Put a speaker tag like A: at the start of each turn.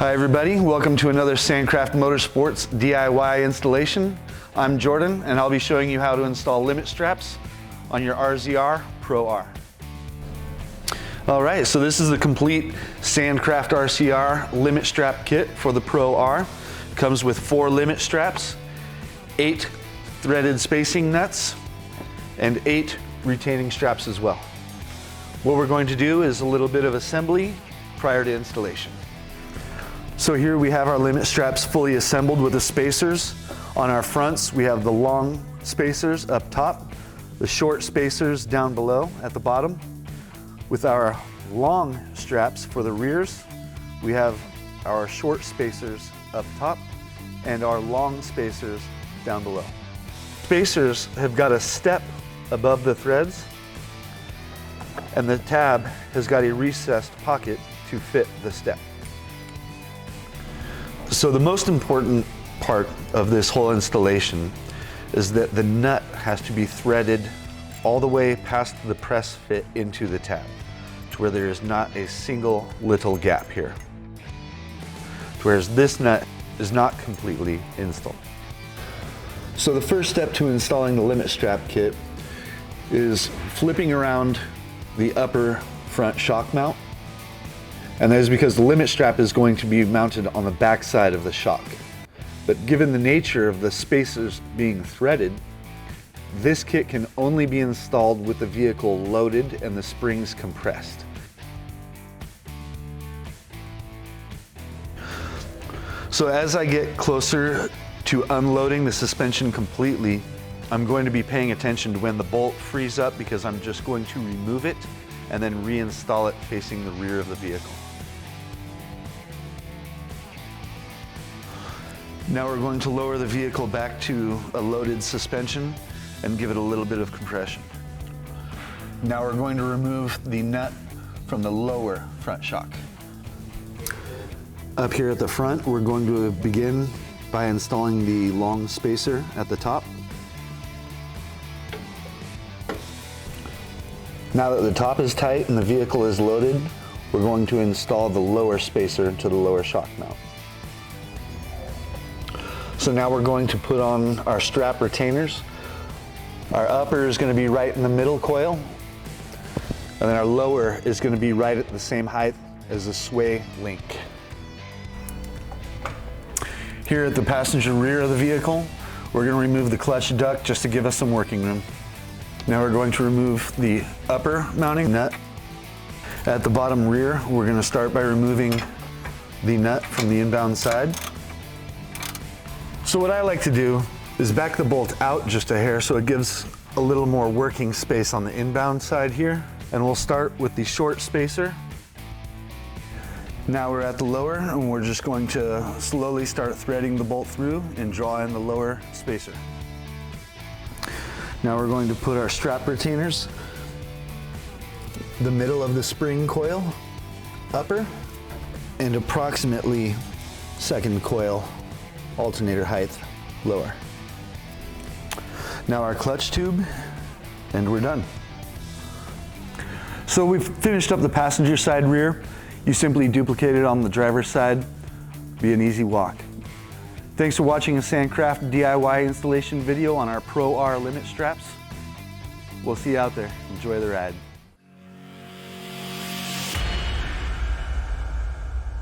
A: Hi everybody, welcome to another SANDCRAFT Motorsports DIY installation. I'm Jordan and I'll be showing you how to install limit straps on your RZR Pro R. Alright, so this is the complete SANDCRAFT RCR limit strap kit for the Pro R. It comes with 4 limit straps, 8 threaded spacing nuts, and 8 retaining straps as well. What we're going to do is a little bit of assembly prior to installation. So here we have our limit straps fully assembled with the spacers. On our fronts we have the long spacers up top, the short spacers down below at the bottom. With our long straps for the rears, we have our short spacers up top and our long spacers down below. Spacers have got a step above the threads, and the tab has got a recessed pocket to fit the step. So the most important part of this whole installation is that the nut has to be threaded all the way past the press fit into the tab, to where there is not a single little gap here, whereas this nut is not completely installed. So the first step to installing the limit strap kit is flipping around the upper front shock mount. And that is because the limit strap is going to be mounted on the back side of the shock. But given the nature of the spacers being threaded, this kit can only be installed with the vehicle loaded and the springs compressed. So as I get closer to unloading the suspension completely, I'm going to be paying attention to when the bolt frees up, because I'm just going to remove it and then reinstall it facing the rear of the vehicle. Now we're going to lower the vehicle back to a loaded suspension and give it a little bit of compression. Now we're going to remove the nut from the lower front shock. Up here at the front, we're going to begin by installing the long spacer at the top. Now that the top is tight and the vehicle is loaded, we're going to install the lower spacer to the lower shock mount. So now we're going to put on our strap retainers. Our upper is going to be right in the middle coil, and then our lower is going to be right at the same height as the sway link. Here at the passenger rear of the vehicle, we're going to remove the clutch duct just to give us some working room. Now we're going to remove the upper mounting nut. At the bottom rear, we're going to start by removing the nut from the inbound side. So what I like to do is back the bolt out just a hair so it gives a little more working space on the inbound side here. And we'll start with the short spacer. Now we're at the lower, and we're just going to slowly start threading the bolt through and draw in the lower spacer. Now we're going to put our strap retainers, the middle of the spring coil, upper, and approximately second coil alternator height, lower. Now our clutch tube, and we're done. So we've finished up the passenger side rear. You simply duplicate it on the driver's side. Be an easy walk. Thanks for watching a SANDCRAFT DIY installation video on our Pro R limit straps. We'll see you out there. Enjoy the ride.